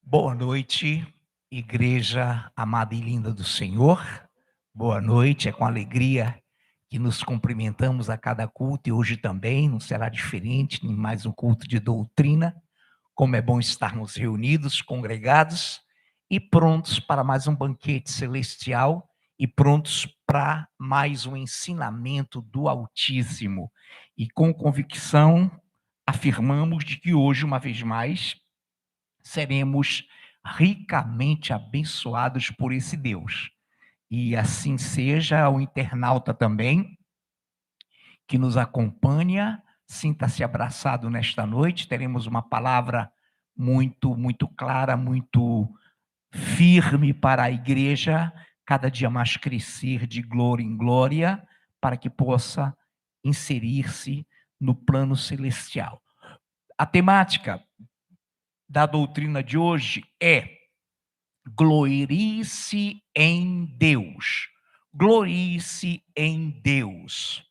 Boa noite, igreja amada e linda do Senhor. Boa noite, é com alegria que nos cumprimentamos a cada culto e hoje também não será diferente, em mais um culto de doutrina. Como é bom estarmos reunidos, congregados e prontos para mais um banquete celestial e prontos para mais um ensinamento do Altíssimo. E com convicção afirmamos de que hoje, uma vez mais, seremos ricamente abençoados por esse Deus. E assim seja o internauta também, que nos acompanha, sinta-se abraçado nesta noite. Teremos uma palavra muito clara, muito firme para a igreja, cada dia mais crescer de glória em glória, para que possa inserir-se no plano celestial. A temática da doutrina de hoje é: glorie-se em Deus. Glorie-se em Deus.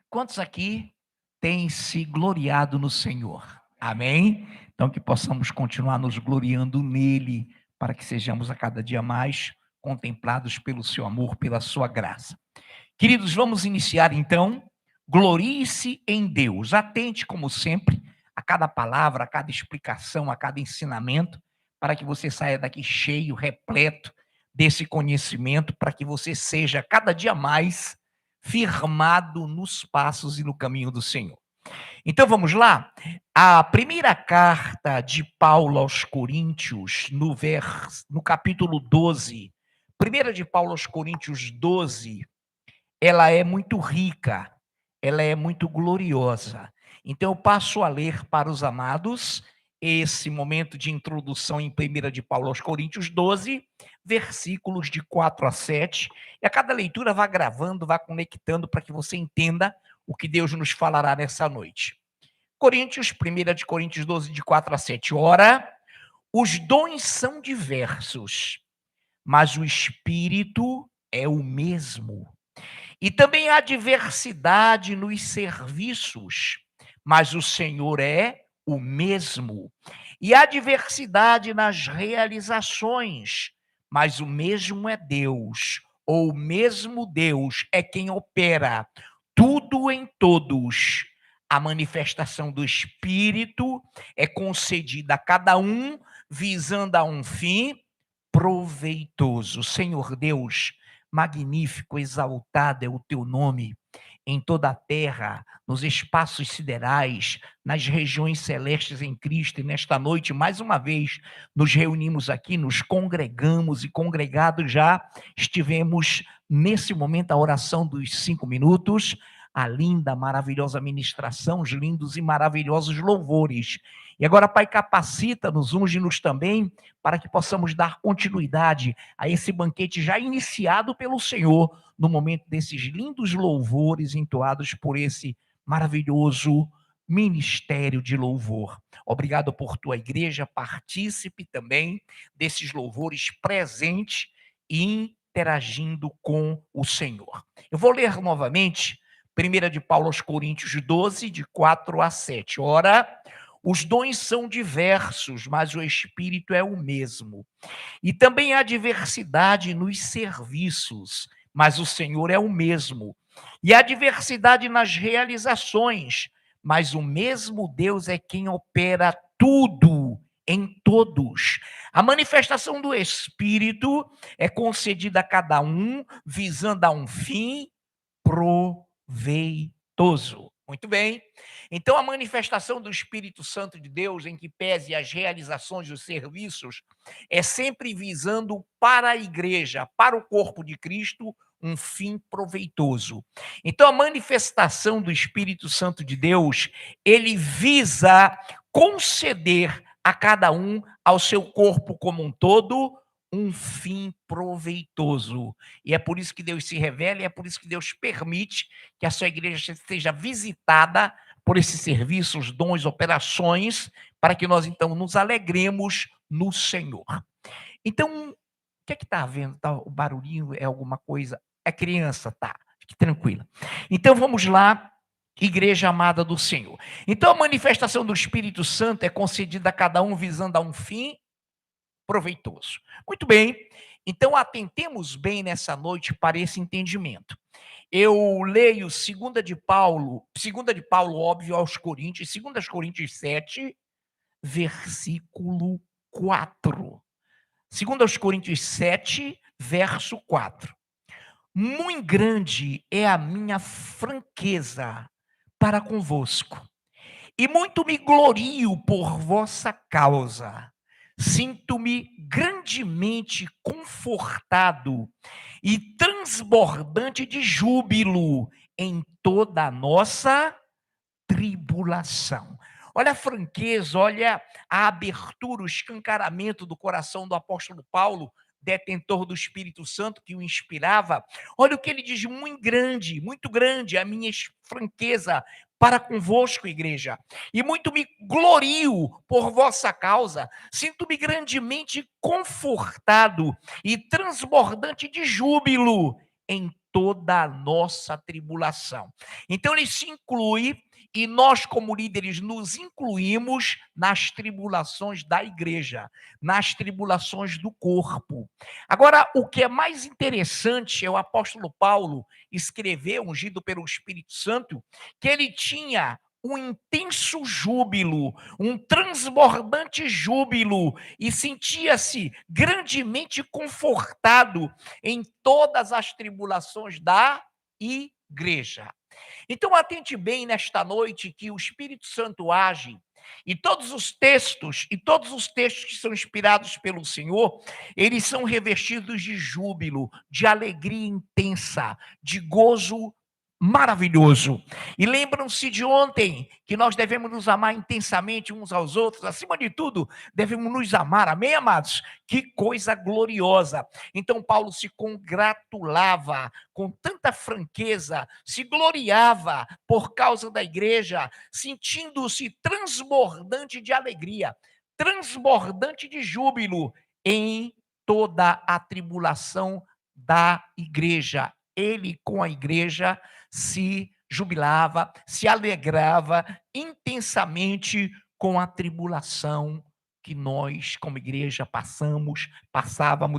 Quantos aqui têm se gloriado no Senhor? Amém? Então que possamos continuar nos gloriando nele, para que sejamos a cada dia mais contemplados pelo seu amor, pela sua graça. Queridos, vamos iniciar então. Glorie-se em Deus. Atente, como sempre, a cada palavra, a cada explicação, a cada ensinamento, para que você saia daqui cheio, repleto desse conhecimento, para que você seja cada dia mais firmado nos passos e no caminho do Senhor. Então vamos lá? A primeira carta de Paulo aos Coríntios, no capítulo 12, primeira de Paulo aos Coríntios 12, ela é muito rica, ela é muito gloriosa. Então eu passo a ler para os amados esse momento de introdução em 1 de Paulo aos Coríntios 12, versículos de 4 a 7. E a cada leitura vá gravando, vá conectando para que você entenda o que Deus nos falará nessa noite. Coríntios, 1 de Coríntios 12, de 4 a 7. Ora, os dons são diversos, mas o Espírito é o mesmo. E também há diversidade nos serviços, mas o Senhor é o mesmo. E há diversidade nas realizações, mas o mesmo é Deus, ou o mesmo Deus é quem opera tudo em todos. A manifestação do Espírito é concedida a cada um, visando a um fim proveitoso. Senhor Deus, magnífico, exaltado é o teu nome em toda a terra, nos espaços siderais, nas regiões celestes em Cristo. E nesta noite, mais uma vez, nos reunimos aqui, nos congregamos e congregados já estivemos nesse momento a oração dos 5 minutos, a linda, maravilhosa ministração, os lindos e maravilhosos louvores. E agora, Pai, capacita-nos, unge-nos também, para que possamos dar continuidade a esse banquete já iniciado pelo Senhor, no momento desses lindos louvores entoados por esse maravilhoso ministério de louvor. Obrigado por tua igreja, partícipe também desses louvores, presente e interagindo com o Senhor. Eu vou ler novamente 1 de Paulo aos Coríntios 12, de 4 a 7. Ora, os dons são diversos, mas o Espírito é o mesmo. E também há diversidade nos serviços, mas o Senhor é o mesmo. E há diversidade nas realizações, mas o mesmo Deus é quem opera tudo em todos. A manifestação do Espírito é concedida a cada um, visando a um fim proveitoso. Muito bem. Então, a manifestação do Espírito Santo de Deus, em que pese as realizações dos serviços, é sempre visando para a igreja, para o corpo de Cristo, um fim proveitoso. Então, a manifestação do Espírito Santo de Deus, ele visa conceder a cada um, ao seu corpo como um todo, um fim proveitoso. E é por isso que Deus se revela, e é por isso que Deus permite que a sua igreja seja visitada por esses serviços, dons, operações, para que nós então nos alegremos no Senhor. Então, o que é que está havendo? Tá, o barulhinho é alguma coisa? É criança, tá? Fique tranquila. Então vamos lá. Igreja amada do Senhor. Então, a manifestação do Espírito Santo é concedida a cada um visando a um fim proveitoso. Muito bem, então atentemos bem nessa noite para esse entendimento. Eu leio segunda de Paulo, óbvio, aos Coríntios, 2 Coríntios 7, versículo 4. 2 Coríntios 7, verso 4. Muito grande é a minha franqueza para convosco, e muito me glorio por vossa causa. Sinto-me grandemente confortado e transbordante de júbilo em toda a nossa tribulação. Olha a franqueza, olha a abertura, o escancaramento do coração do apóstolo Paulo, detentor do Espírito Santo que o inspirava. Olha o que ele diz: muito grande a minha franqueza para convosco, igreja, e muito me glorio por vossa causa. Sinto-me grandemente confortado e transbordante de júbilo em toda a nossa tribulação. Então ele se inclui, e nós, como líderes, nos incluímos nas tribulações da igreja, nas tribulações do corpo. Agora, o que é mais interessante é o apóstolo Paulo escrever, ungido pelo Espírito Santo, que ele tinha um intenso júbilo, um transbordante júbilo, e sentia-se grandemente confortado em todas as tribulações da igreja. Então, atente bem nesta noite que o Espírito Santo age, e todos os textos que são inspirados pelo Senhor, eles são revestidos de júbilo, de alegria intensa, de gozo maravilhoso. E lembram-se de ontem que nós devemos nos amar intensamente uns aos outros, acima de tudo, devemos nos amar, amém, amados? Que coisa gloriosa. Então Paulo se congratulava com tanta franqueza, se gloriava por causa da igreja, sentindo-se transbordante de alegria, transbordante de júbilo em toda a tribulação da igreja. Ele com a igreja se jubilava, se alegrava intensamente com a tribulação que nós, como igreja, passávamos,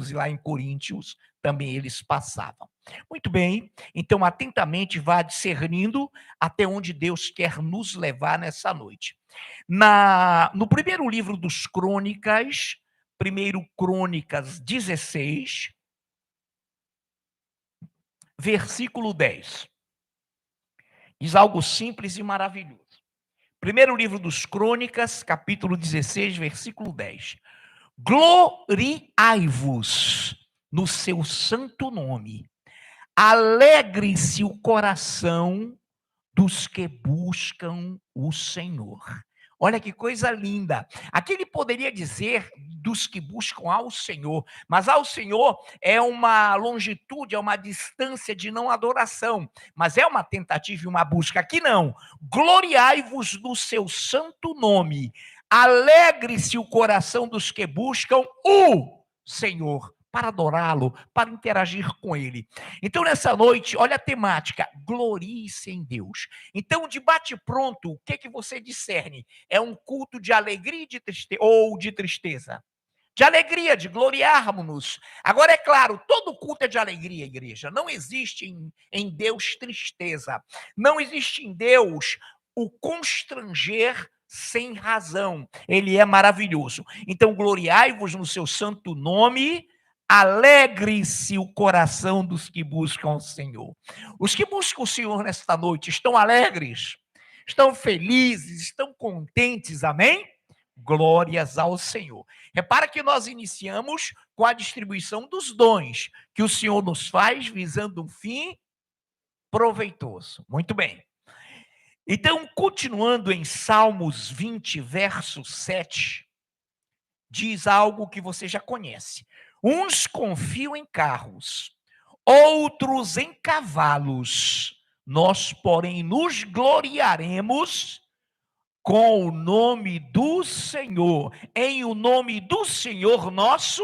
e lá em Coríntios também eles passavam. Muito bem, então atentamente vá discernindo até onde Deus quer nos levar nessa noite. No primeiro livro dos Crônicas, 1 Crônicas 16, versículo 10. Diz algo simples e maravilhoso. Primeiro livro dos Crônicas, capítulo 16, versículo 10. Gloriai-vos no seu santo nome. Alegre-se o coração dos que buscam o Senhor. Olha que coisa linda. Aqui ele poderia dizer dos que buscam ao Senhor, mas ao Senhor é uma longitude, é uma distância de não adoração, mas é uma tentativa e uma busca. Aqui não. Gloriai-vos no seu santo nome. Alegre-se o coração dos que buscam o Senhor, para adorá-lo, para interagir com ele. Então, nessa noite, olha a temática: glorie-se em Deus. Então, de bate-pronto, o que você discerne? É um culto de alegria e de tristeza, ou de tristeza? De alegria, de gloriarmos-nos. Agora, é claro, todo culto é de alegria, igreja. Não existe em Deus tristeza. Não existe em Deus o constranger sem razão. Ele é maravilhoso. Então, gloriai-vos no seu santo nome. Alegre-se o coração dos que buscam o Senhor. Os que buscam o Senhor nesta noite estão alegres, estão felizes, estão contentes, amém? Glórias ao Senhor. Repara que nós iniciamos com a distribuição dos dons que o Senhor nos faz visando um fim proveitoso. Muito bem. Então, continuando em Salmos 20, verso 7, diz algo que você já conhece. Uns confiam em carros, outros em cavalos. Nós, porém, nos gloriaremos com o nome do Senhor. Em o nome do Senhor nosso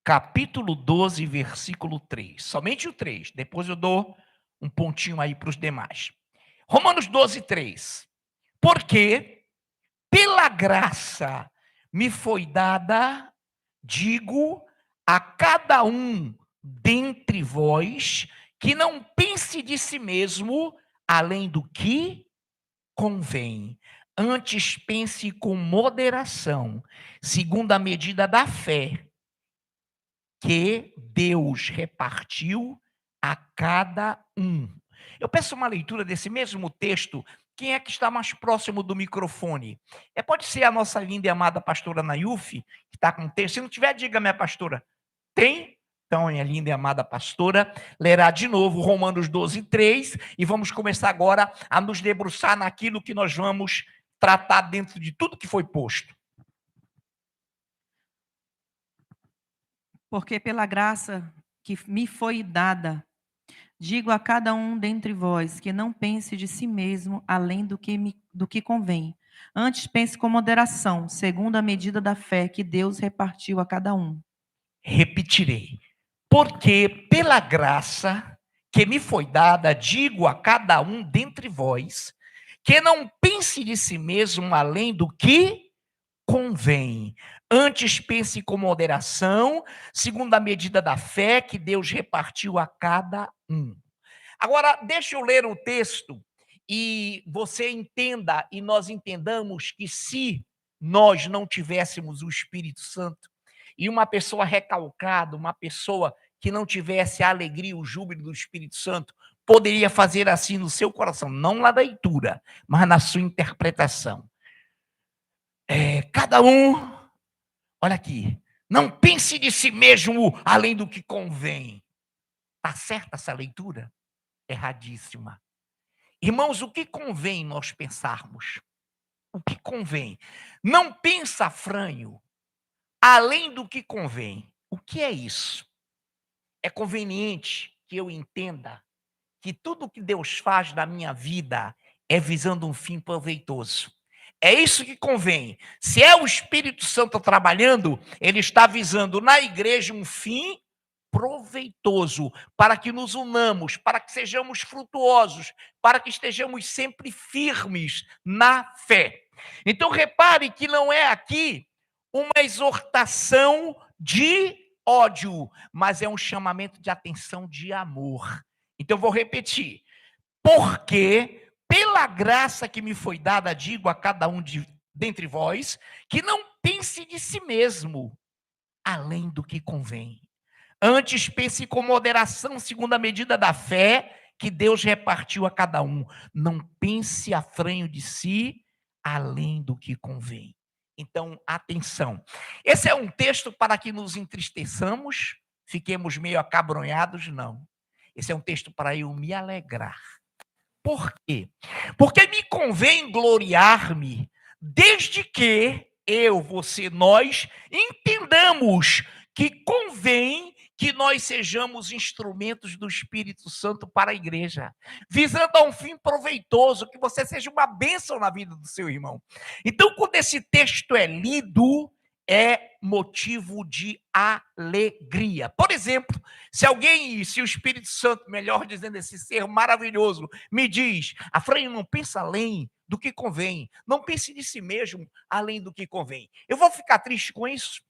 capítulo 12, versículo 3. Somente o 3. Depois eu dou um pontinho aí para os demais. Romanos 12, 3. Porque pela graça me foi dada, digo, a cada um dentre vós, que não pense de si mesmo além do que convém. Antes pense com moderação, segundo a medida da fé que Deus repartiu a cada um. Eu peço uma leitura desse mesmo texto. Quem é que está mais próximo do microfone? Pode ser a nossa linda e amada pastora Nayufi, que está com o texto. Se não tiver, diga, minha pastora. Tem? Então, minha linda e amada pastora, lerá de novo Romanos 12, 3, e vamos começar agora a nos debruçar naquilo que nós vamos tratar dentro de tudo que foi posto. Porque pela graça que me foi dada, digo a cada um dentre vós que não pense de si mesmo além do que convém. Antes pense com moderação, segundo a medida da fé que Deus repartiu a cada um. Repetirei. Porque pela graça que me foi dada, digo a cada um dentre vós, que não pense de si mesmo além do que convém. Antes pense com moderação, segundo a medida da fé que Deus repartiu a cada um. Agora, deixa eu ler o texto e você entenda e nós entendamos que se nós não tivéssemos o Espírito Santo e uma pessoa recalcada, uma pessoa que não tivesse a alegria, o júbilo do Espírito Santo, poderia fazer assim no seu coração, não na leitura, mas na sua interpretação. Cada um, olha aqui, não pense de si mesmo além do que convém. Está certa essa leitura? Erradíssima. Irmãos, o que convém nós pensarmos? O que convém? Não pensa, Frânio, além do que convém. O que é isso? É conveniente que eu entenda que tudo que Deus faz na minha vida é visando um fim proveitoso. É isso que convém. Se é o Espírito Santo trabalhando, ele está visando na igreja um fim proveitoso, para que nos unamos, para que sejamos frutuosos, para que estejamos sempre firmes na fé. Então repare que não é aqui uma exortação de ódio, mas é um chamamento de atenção de amor. Então vou repetir. Porque pela graça que me foi dada, digo a cada um dentre vós, que não pense de si mesmo além do que convém. Antes pense com moderação, segundo a medida da fé que Deus repartiu a cada um. Não pense afranho de si, além do que convém. Então, atenção. Esse é um texto para que nos entristeçamos, fiquemos meio acabronhados, não. Esse é um texto para eu me alegrar. Por quê? Porque me convém gloriar-me, desde que eu, você, nós entendamos que convém que nós sejamos instrumentos do Espírito Santo para a igreja, visando a um fim proveitoso, que você seja uma bênção na vida do seu irmão. Então, quando esse texto é lido, é motivo de alegria. Por exemplo, se o Espírito Santo, melhor dizendo, esse ser maravilhoso, me diz, Afrânio, não pensa além do que convém, não pense de si mesmo além do que convém. Eu vou ficar triste com isso?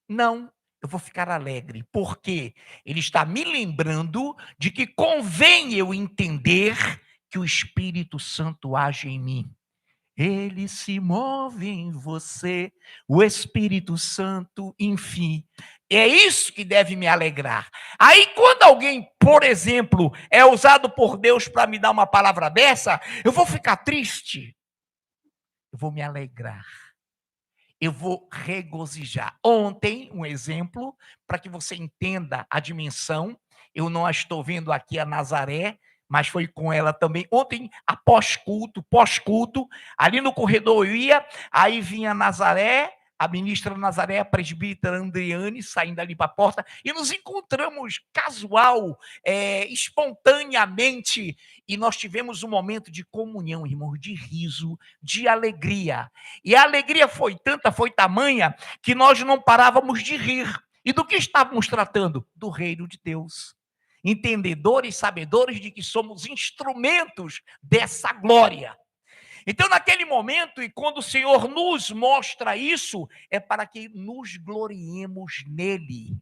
Não, eu vou ficar alegre, porque ele está me lembrando de que convém eu entender que o Espírito Santo age em mim. Ele se move em você, o Espírito Santo, enfim. É isso que deve me alegrar. Aí, quando alguém, por exemplo, é usado por Deus para me dar uma palavra dessa, eu vou ficar triste. Eu vou me alegrar. Eu vou regozijar. Ontem, um exemplo, para que você entenda a dimensão, eu não a estou vendo aqui a Nazaré, mas foi com ela também. Ontem, pós-culto, ali no corredor eu ia, aí vinha Nazaré, a ministra Nazaré, a presbítera Andriane, saindo ali para a porta, e nos encontramos casual, espontaneamente, e nós tivemos um momento de comunhão, irmãos, de riso, de alegria. E a alegria foi tanta, foi tamanha, que nós não parávamos de rir. E do que estávamos tratando? Do reino de Deus. Entendedores, sabedores de que somos instrumentos dessa glória. Então, naquele momento, e quando o Senhor nos mostra isso, é para que nos gloriemos nele.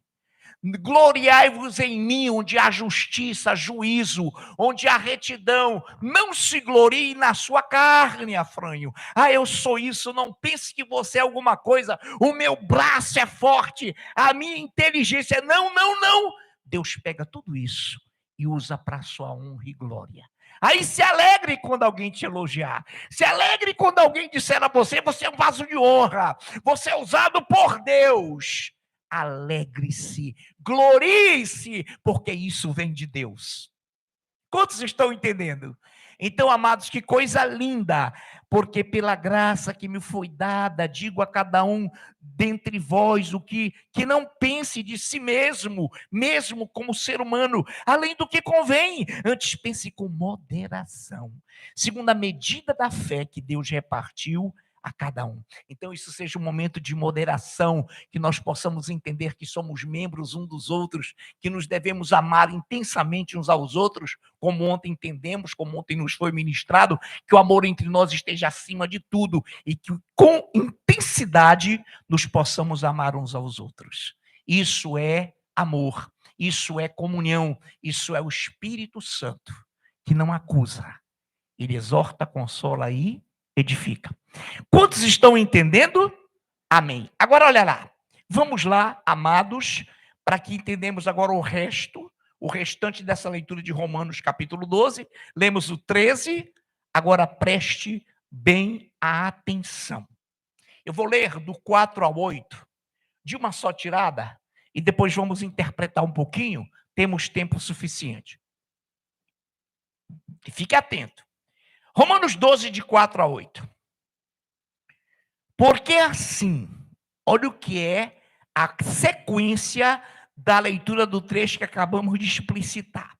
Gloriai-vos em mim, onde há justiça, juízo, onde há retidão. Não se glorie na sua carne, Afrânio. Eu sou isso, não pense que você é alguma coisa. O meu braço é forte, a minha inteligência. Não, não, não. Deus pega tudo isso e usa para a sua honra e glória. Aí se alegre quando alguém te elogiar. Se alegre quando alguém disser a você, você é um vaso de honra. Você é usado por Deus. Alegre-se, glorie-se, porque isso vem de Deus. Quantos estão entendendo? Então, amados, que coisa linda, porque pela graça que me foi dada, digo a cada um dentre vós o que não pense de si mesmo, mesmo como ser humano, além do que convém, antes pense com moderação, segundo a medida da fé que Deus repartiu a cada um. Então, isso seja um momento de moderação, que nós possamos entender que somos membros uns dos outros, que nos devemos amar intensamente uns aos outros, como ontem entendemos, como ontem nos foi ministrado, que o amor entre nós esteja acima de tudo e que com intensidade nos possamos amar uns aos outros. Isso é amor, isso é comunhão, isso é o Espírito Santo, que não acusa, ele exorta, consola e edifica. Quantos estão entendendo? Amém. Agora olha lá. Vamos lá, amados, para que entendamos agora o restante dessa leitura de Romanos capítulo 12. Lemos o 13. Agora preste bem a atenção. Eu vou ler do 4 ao 8, de uma só tirada, e depois vamos interpretar um pouquinho. Temos tempo suficiente. E fique atento. Romanos 12, de 4 a 8. Porque assim, olha o que é a sequência da leitura do trecho que acabamos de explicitar.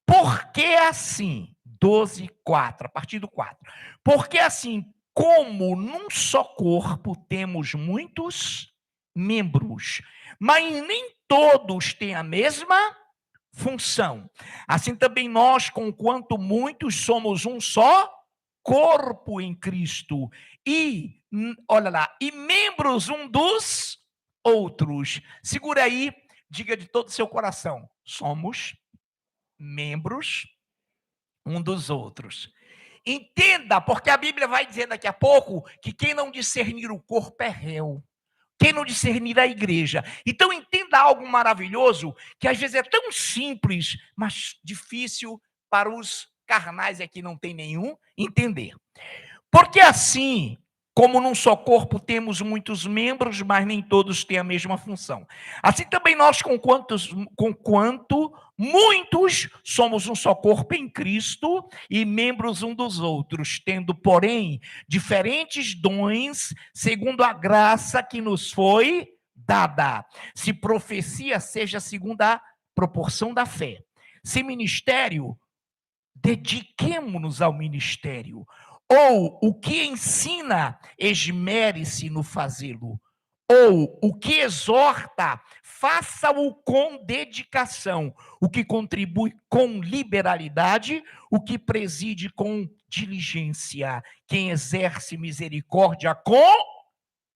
Porque assim, 12, 4, a partir do 4. Porque assim, como num só corpo temos muitos membros, mas nem todos têm a mesma função. Assim também nós, conquanto muitos, somos um só corpo em Cristo e, olha lá, e membros um dos outros. Segura aí, diga de todo o seu coração, somos membros um dos outros. Entenda, porque a Bíblia vai dizer daqui a pouco que quem não discernir o corpo é réu. Quem não discernir a igreja. Então entenda algo maravilhoso, que às vezes é tão simples, mas difícil para os carnais aqui não tem nenhum entender. Porque assim, como num só corpo temos muitos membros, mas nem todos têm a mesma função. Assim também nós, conquanto muitos somos um só corpo em Cristo e membros um dos outros, tendo, porém, diferentes dons, segundo a graça que nos foi dada. Se profecia, seja segundo a proporção da fé. Se ministério, dediquemo-nos ao ministério. Ou o que ensina, esmere-se no fazê-lo. Ou o que exorta, faça-o com dedicação. O que contribui com liberalidade, o que preside com diligência. Quem exerce misericórdia com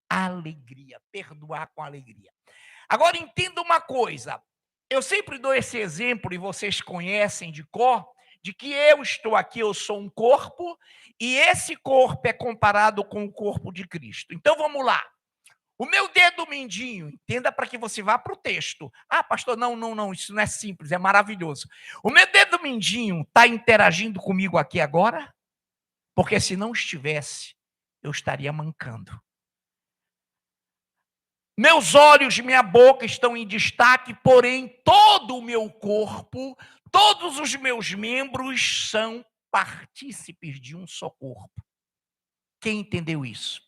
alegria. Perdoar com alegria. Agora entenda uma coisa. Eu sempre dou esse exemplo, e vocês conhecem de cor, de que eu estou aqui, eu sou um corpo, e esse corpo é comparado com o corpo de Cristo. Então vamos lá. O meu dedo mindinho, entenda para que você vá para o texto. Pastor, não, isso não é simples, é maravilhoso. O meu dedo mindinho está interagindo comigo aqui agora? Porque se não estivesse, eu estaria mancando. Meus olhos, minha boca estão em destaque, porém todo o meu corpo, todos os meus membros são partícipes de um só corpo. Quem entendeu isso?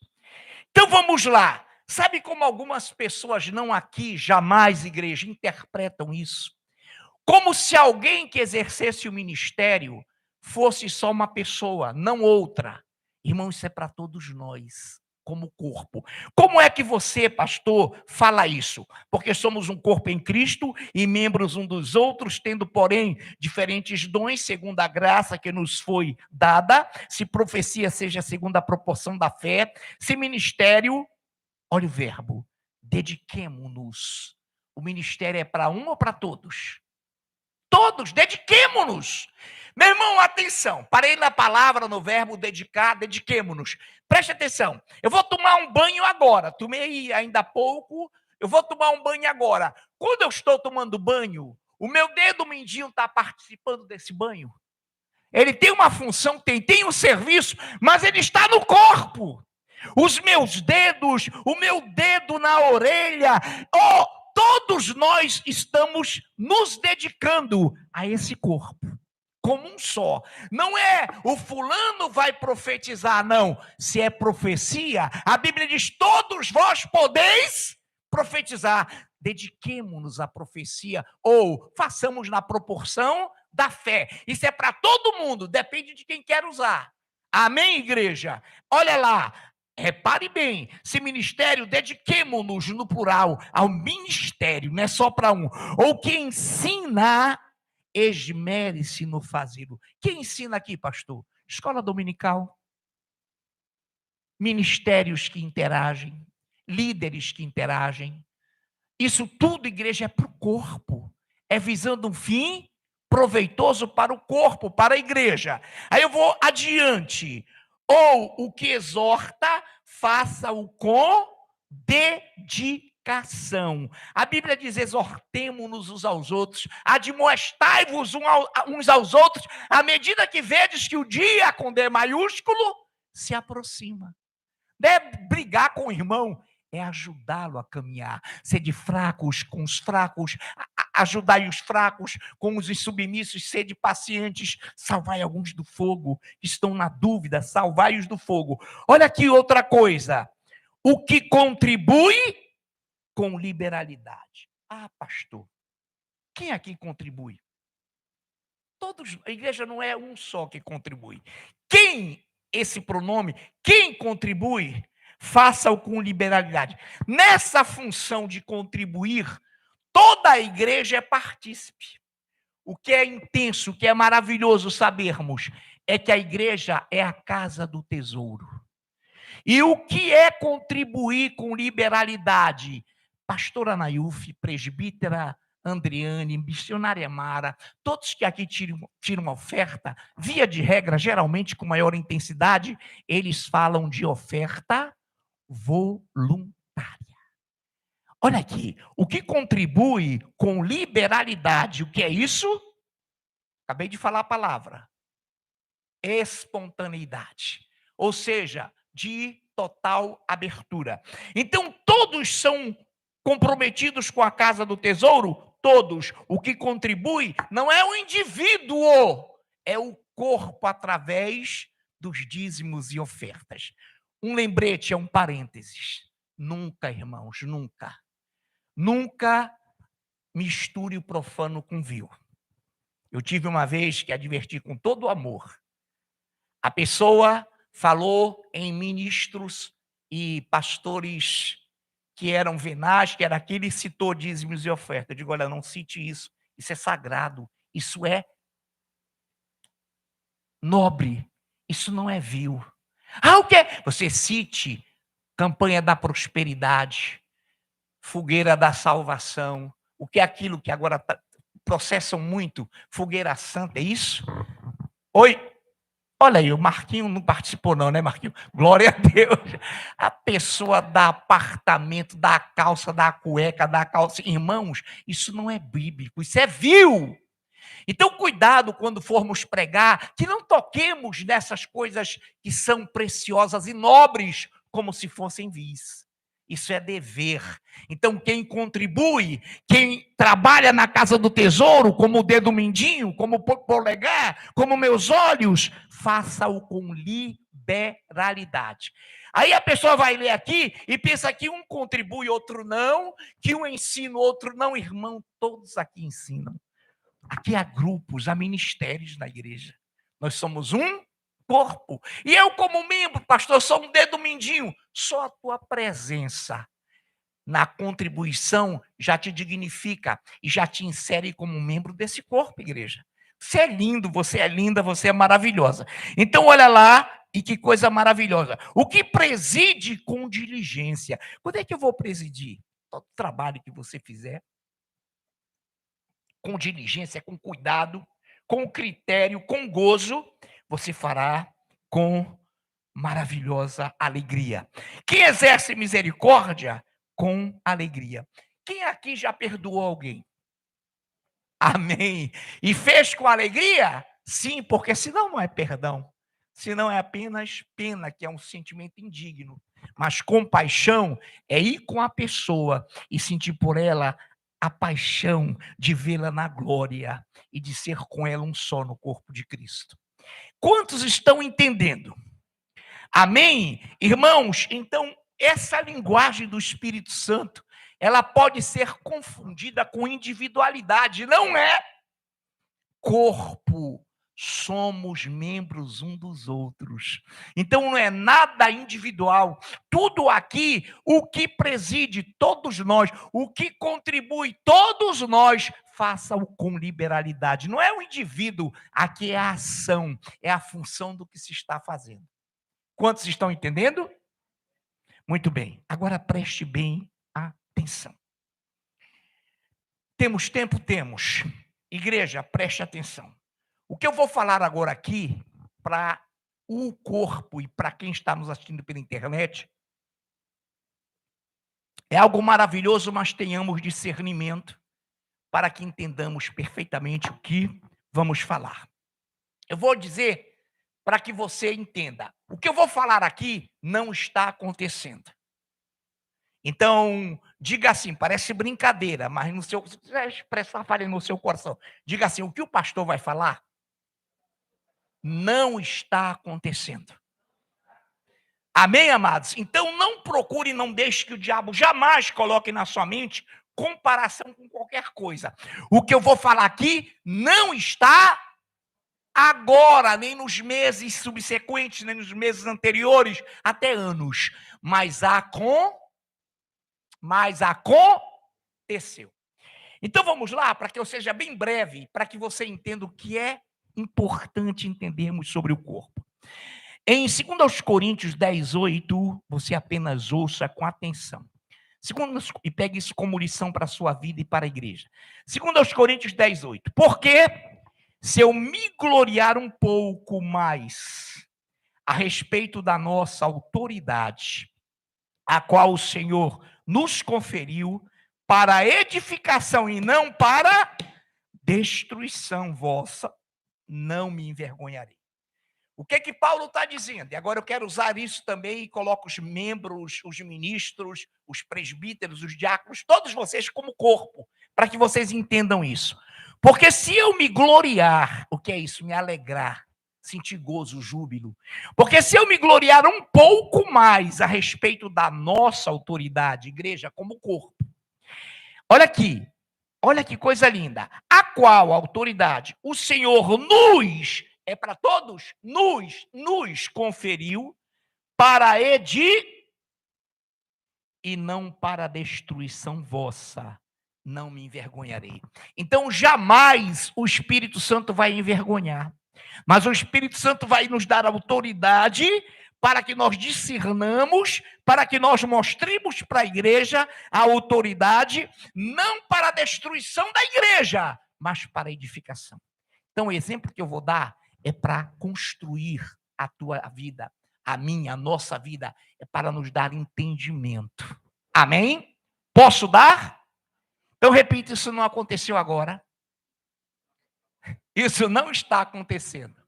Então vamos lá. Sabe como algumas pessoas não aqui, jamais, igreja, interpretam isso? Como se alguém que exercesse o ministério fosse só uma pessoa, não outra. Irmão, isso é para todos nós, como corpo. Como é que você, pastor, fala isso? Porque somos um corpo em Cristo e membros um dos outros, tendo, porém, diferentes dons, segundo a graça que nos foi dada. Se profecia seja segundo a proporção da fé, se ministério, olha o verbo, dediquemo-nos. O ministério é para um ou para todos? Todos, dediquemo-nos. Meu irmão, atenção. Parei na palavra, no verbo dedicar, dediquemo-nos. Preste atenção. Eu vou tomar um banho agora. Tomei ainda há pouco. Eu vou tomar um banho agora. Quando eu estou tomando banho, o meu dedo mindinho está participando desse banho. Ele tem uma função, tem um serviço, mas ele está no corpo. Os meus dedos, o meu dedo na orelha, todos nós estamos nos dedicando a esse corpo, como um só. Não é o fulano vai profetizar, não. Se é profecia, a Bíblia diz, todos vós podeis profetizar. Dediquemo-nos à profecia, ou façamos na proporção da fé. Isso é para todo mundo, depende de quem quer usar. Amém, igreja? Olha lá. Repare bem, se ministério, dediquemo-nos no plural ao ministério, não é só para um. Ou quem ensina, esmere-se no fazê-lo. Quem ensina aqui, pastor? Escola dominical, ministérios que interagem, líderes que interagem. Isso tudo, igreja, é para o corpo. É visando um fim proveitoso para o corpo, para a igreja. Aí eu vou adiante. Ou o que exorta, faça-o com dedicação. A Bíblia diz, exortemo-nos uns aos outros, admoestai-vos uns aos outros, à medida que vedes que o dia, com D maiúsculo, se aproxima. Não é brigar com o irmão, é ajudá-lo a caminhar. Sede fracos com os fracos, ajudai os fracos com os insubmissos, sede pacientes, salvai alguns do fogo, que estão na dúvida, salvai-os do fogo. Olha aqui outra coisa, o que contribui com liberalidade. Ah, pastor, quem aqui contribui? Todos, a igreja não é um só que contribui. Quem, esse pronome, quem contribui, faça-o com liberalidade. Nessa função de contribuir, toda a igreja é partícipe. O que é intenso, o que é maravilhoso sabermos, é que a igreja é a casa do tesouro. E o que é contribuir com liberalidade? Pastora Nayuf, presbítera Andriane, missionária Mara, todos que aqui tiram oferta, via de regra, geralmente com maior intensidade, eles falam de oferta voluntária. Olha aqui, o que contribui com liberalidade, o que é isso? Acabei de falar a palavra. Espontaneidade. Ou seja, de total abertura. Então, todos são comprometidos com a casa do tesouro? Todos. O que contribui não é o indivíduo, é o corpo através dos dízimos e ofertas. Um lembrete, é um parênteses. Nunca, irmãos, nunca misture o profano com o vil. Eu tive uma vez que adverti com todo o amor. A pessoa falou em ministros e pastores que eram venais, que era aquele, citou dízimos e oferta. Eu digo, olha, não cite isso. Isso é sagrado. Isso é nobre. Isso não é vil. Ah, o quê? Você cite campanha da prosperidade, fogueira da salvação, o que é aquilo que agora processam muito, fogueira santa, é isso? Oi? Olha aí, o Marquinho não participou não, né, Marquinho? Glória a Deus. A pessoa dá apartamento, dá calça, dá cueca, dá calça. Irmãos, isso não é bíblico, isso é vil. Então, cuidado quando formos pregar, que não toquemos nessas coisas que são preciosas e nobres, como se fossem vis. Isso é dever. Então, quem contribui, quem trabalha na casa do tesouro, como o dedo mindinho, como o polegar, como meus olhos, faça-o com liberalidade. Aí a pessoa vai ler aqui e pensa que um contribui, outro não, que um ensina, outro não. Irmão, todos aqui ensinam. Aqui há grupos, há ministérios na igreja. Nós somos um corpo. E eu, como membro, pastor, sou um dedo mindinho. Só a tua presença na contribuição já te dignifica e já te insere como membro desse corpo, igreja. Você é lindo, você é linda, você é maravilhosa. Então, olha lá, e que coisa maravilhosa. O que preside com diligência. Quando é que eu vou presidir? Todo trabalho que você fizer, com diligência, com cuidado, com critério, com gozo, você fará com maravilhosa alegria. Quem exerce misericórdia, com alegria. Quem aqui já perdoou alguém? Amém. E fez com alegria? Sim, porque senão não é perdão. Senão é apenas pena, que é um sentimento indigno. Mas compaixão é ir com a pessoa e sentir por ela a paixão de vê-la na glória e de ser com ela um só no corpo de Cristo. Quantos estão entendendo? Amém? Irmãos, então, essa linguagem do Espírito Santo, ela pode ser confundida com individualidade. Não é. Corpo, somos membros um dos outros. Então, não é nada individual. Tudo aqui, o que preside, todos nós, o que contribui, todos nós, faça-o com liberalidade. Não é o indivíduo, aqui é a ação, é a função do que se está fazendo. Quantos estão entendendo? Muito bem. Agora preste bem atenção. Temos tempo? Temos. Igreja, preste atenção. O que eu vou falar agora aqui, para o corpo e para quem está nos assistindo pela internet, é algo maravilhoso, mas tenhamos discernimento para que entendamos perfeitamente o que vamos falar. Eu vou dizer para que você entenda. O que eu vou falar aqui não está acontecendo. Então, diga assim, parece brincadeira, mas no seu, se quiser expressar, fale no seu coração. Diga assim, o que o pastor vai falar não está acontecendo. Amém, amados? Então, não procure, não deixe que o diabo jamais coloque na sua mente comparação com qualquer coisa. O que eu vou falar aqui não está agora, nem nos meses subsequentes, nem nos meses anteriores, até anos. Mas aconteceu. Então vamos lá, para que eu seja bem breve, para que você entenda o que é importante entendermos sobre o corpo. Em 2 Coríntios 10:8, você apenas ouça com atenção. E pegue isso como lição para a sua vida e para a igreja. 2 Coríntios 10:8. Porque se eu me gloriar um pouco mais a respeito da nossa autoridade, a qual o Senhor nos conferiu para edificação e não para destruição vossa, não me envergonharei. O que que Paulo está dizendo? E agora eu quero usar isso também e coloco os membros, os ministros, os presbíteros, os diáconos, todos vocês como corpo, para que vocês entendam isso. Porque se eu me gloriar, o que é isso? Me alegrar, sentir gozo, júbilo. Porque se eu me gloriar um pouco mais a respeito da nossa autoridade, igreja, como corpo. Olha aqui, olha que coisa linda. A qual autoridade o Senhor nos, é para todos, nos conferiu para e não para a destruição vossa. Não me envergonharei. Então, jamais o Espírito Santo vai envergonhar. Mas o Espírito Santo vai nos dar autoridade para que nós discernamos, para que nós mostremos para a igreja a autoridade, não para a destruição da igreja, mas para a edificação. Então, o exemplo que eu vou dar é para construir a tua vida, a minha, a nossa vida, é para nos dar entendimento. Amém? Posso dar? Então, repito, isso não aconteceu agora. Isso não está acontecendo.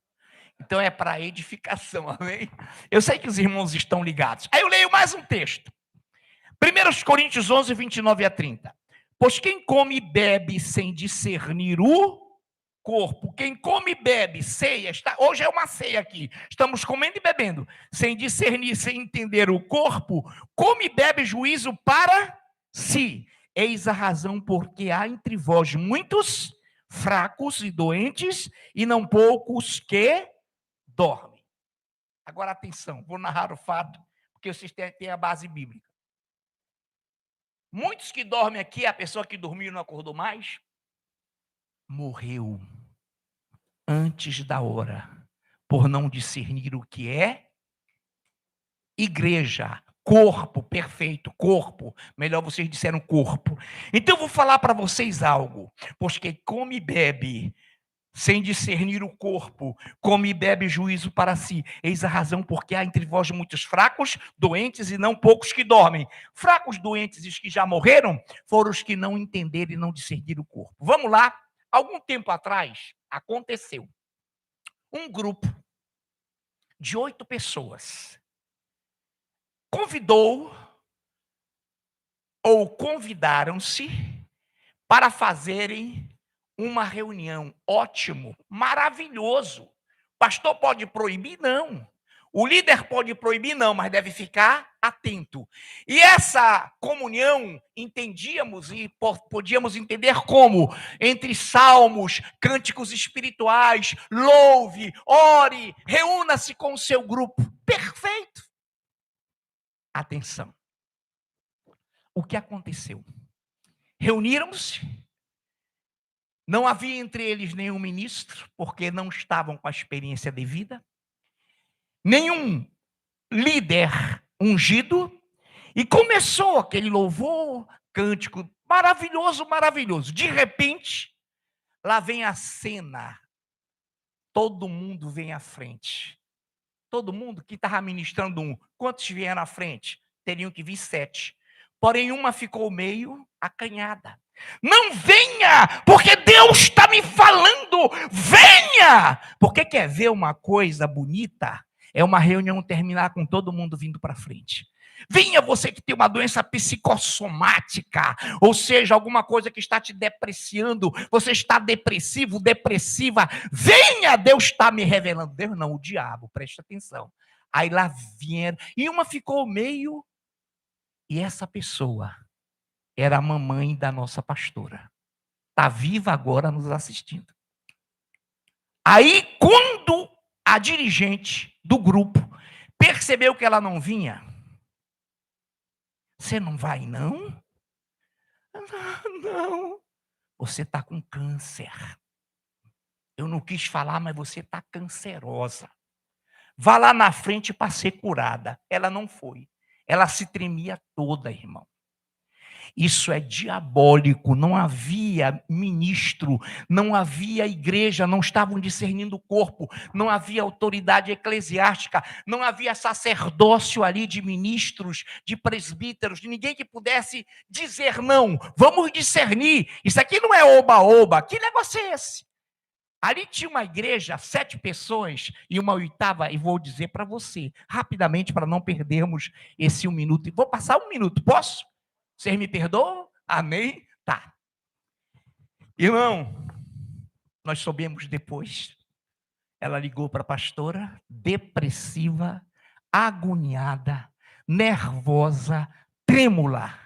Então, é para edificação, amém? Eu sei que os irmãos estão ligados. Aí eu leio mais um texto. 1 Coríntios 11, 29 a 30. Pois quem come e bebe sem discernir o corpo. Quem come e bebe, ceia, hoje é uma ceia aqui, estamos comendo e bebendo, sem discernir, sem entender o corpo, come e bebe juízo para si. Eis a razão porque há entre vós muitos fracos e doentes, e não poucos que dormem. Agora atenção, vou narrar o fato, porque vocês têm a base bíblica. Muitos que dormem aqui, a pessoa que dormiu e não acordou mais, morreu antes da hora, por não discernir o que é igreja, corpo perfeito, corpo. Melhor vocês disseram corpo. Então eu vou falar para vocês algo, pois quem come e bebe sem discernir o corpo, come e bebe juízo para si. Eis a razão porque há entre vós muitos fracos, doentes e não poucos que dormem. Fracos, doentes e os que já morreram foram os que não entenderam e não discerniram o corpo. Vamos lá. Algum tempo atrás, aconteceu. Um grupo de 8 pessoas convidaram-se para fazerem uma reunião. Ótimo, maravilhoso. Pastor pode proibir? Não. O líder pode proibir? Não, mas deve ficar atento. E essa comunhão, entendíamos e podíamos entender como? Entre salmos, cânticos espirituais, louve, ore, reúna-se com o seu grupo. Perfeito. Atenção. O que aconteceu? Reuniram-se. Não havia entre eles nenhum ministro, porque não estavam com a experiência devida. Nenhum líder ungido. E começou aquele louvor, cântico maravilhoso, maravilhoso. De repente, lá vem a cena. Todo mundo vem à frente. Todo mundo que estava ministrando um. Quantos vieram à frente? Teriam que vir 7. Porém, uma ficou meio acanhada. Não venha, porque Deus está me falando. Venha! Porque quer ver uma coisa bonita? É uma reunião terminar com todo mundo vindo para frente. Venha você que tem uma doença psicossomática, ou seja, alguma coisa que está te depreciando, você está depressivo, depressiva. Venha, Deus está me revelando. Deus não, o diabo, preste atenção. Aí lá vieram, e uma ficou meio, e essa pessoa era a mamãe da nossa pastora. Está viva agora nos assistindo. Aí, quando a dirigente do grupo percebeu que ela não vinha, você não vai, não? Não. Você está com câncer. Eu não quis falar, mas você está cancerosa. Vá lá na frente para ser curada. Ela não foi. Ela se tremia toda, irmão. Isso é diabólico, não havia ministro, não havia igreja, não estavam discernindo o corpo, não havia autoridade eclesiástica, não havia sacerdócio ali de ministros, de presbíteros, de ninguém que pudesse dizer não, vamos discernir, isso aqui não é oba-oba, que negócio é esse? Ali tinha uma igreja, 7 pessoas e uma 8ª, e vou dizer para você, rapidamente, para não perdermos esse 1 minuto, vou passar 1 minuto, posso? Vocês me perdoam? Amém? Tá. Irmão, nós soubemos depois. Ela ligou para a pastora, depressiva, agoniada, nervosa, trêmula.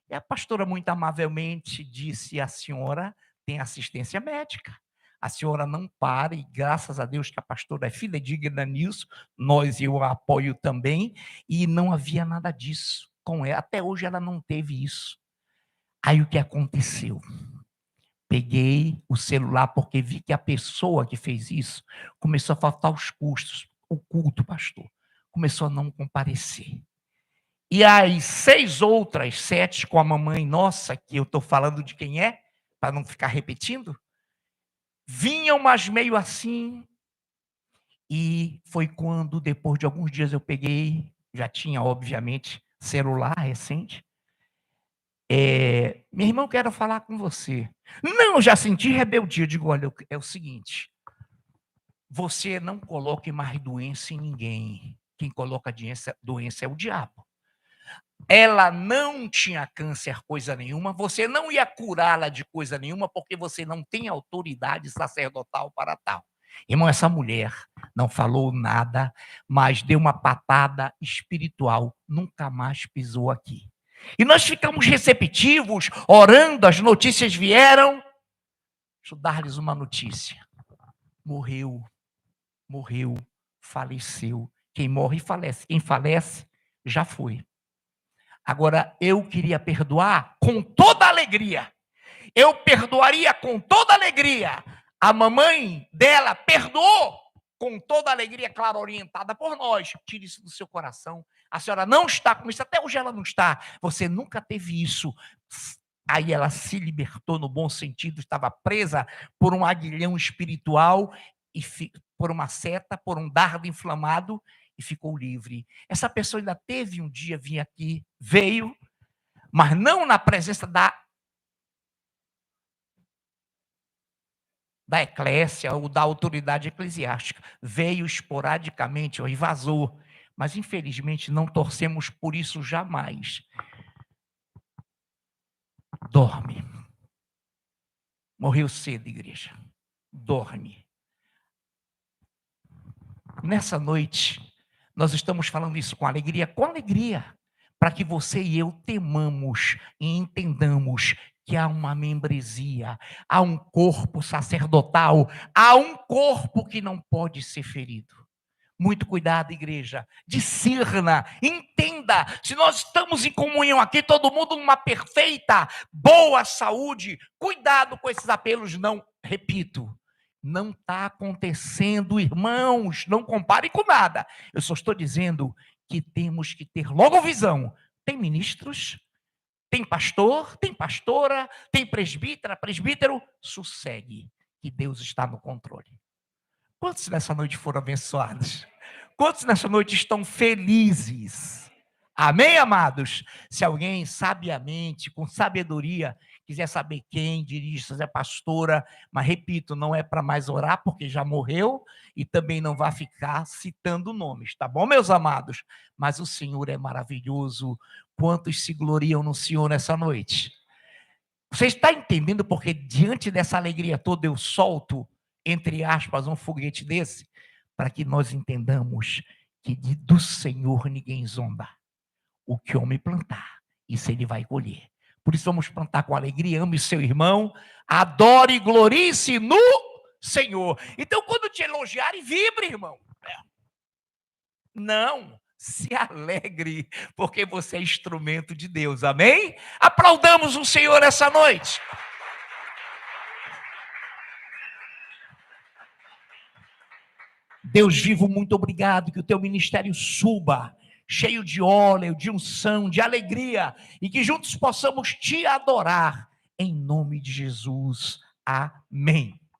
E a pastora, muito amavelmente, disse: a senhora tem assistência médica. A senhora não para, e graças a Deus que a pastora é fidedigna nisso, eu a apoio também, e não havia nada disso com ela. Até hoje ela não teve isso. Aí o que aconteceu? Peguei o celular porque vi que a pessoa que fez isso começou a faltar os custos. O culto, pastor, começou a não comparecer. E as 6 outras 7 com a mamãe nossa, que eu estou falando de quem é, para não ficar repetindo, vinham, mas meio assim. E foi quando, depois de alguns dias, eu peguei, já tinha, obviamente, celular recente. Meu irmão, quero falar com você. Não, já senti rebeldia. Eu digo, olha, é o seguinte, você não coloque mais doença em ninguém. Quem coloca doença é o diabo. ela não tinha câncer, coisa nenhuma, você não ia curá-la de coisa nenhuma, porque você não tem autoridade sacerdotal para tal. Irmão, essa mulher não falou nada, mas deu uma patada espiritual, nunca mais pisou aqui. E nós ficamos receptivos, orando, as notícias vieram. Deixa eu dar-lhes uma notícia. Morreu, faleceu. Quem morre, falece. Quem falece, já foi. Agora, eu queria perdoar com toda alegria. Eu perdoaria com toda alegria. A mamãe dela perdoou com toda alegria, claro, orientada por nós. Tire isso do seu coração. A senhora não está com isso, até hoje ela não está. Você nunca teve isso. Aí ela se libertou no bom sentido, estava presa por um aguilhão espiritual, e por uma seta, por um dardo inflamado, e ficou livre. Essa pessoa ainda teve um dia vir aqui, veio, mas não na presença da eclésia ou da autoridade eclesiástica. Veio esporadicamente e vazou. Mas, infelizmente, não torcemos por isso jamais. Dorme. Morreu cedo, igreja. Dorme. Nessa noite, nós estamos falando isso com alegria, para que você e eu temamos e entendamos que há uma membresia, há um corpo sacerdotal, há um corpo que não pode ser ferido. Muito cuidado, igreja. Discerna, entenda. Se nós estamos em comunhão aqui, todo mundo numa perfeita, boa saúde, cuidado com esses apelos, não, repito. Não está acontecendo, irmãos, não compare com nada. Eu só estou dizendo que temos que ter logo visão. Tem ministros, tem pastor, tem pastora, tem presbítera, presbítero, sossegue, que Deus está no controle. Quantos nessa noite foram abençoados? Quantos nessa noite estão felizes? Amém, amados? Se alguém sabiamente, com sabedoria, quiser saber quem dirige, se é pastora, mas repito, não é para mais orar, porque já morreu, e também não vai ficar citando nomes, tá bom, meus amados? Mas o Senhor é maravilhoso. Quantos se gloriam no Senhor nessa noite? Você está entendendo porque diante dessa alegria toda eu solto, entre aspas, um foguete desse? Para que nós entendamos que do Senhor ninguém zomba. O que o homem plantar, isso ele vai colher. Por isso vamos plantar com alegria, ame seu irmão, adore e glorie-se no Senhor. Então quando te elogiarem, vibre, irmão. Não, se alegre, porque você é instrumento de Deus, amém? Aplaudamos o Senhor essa noite. Deus vivo, muito obrigado, que o teu ministério suba, cheio de óleo, de unção, de alegria, e que juntos possamos te adorar, em nome de Jesus. Amém.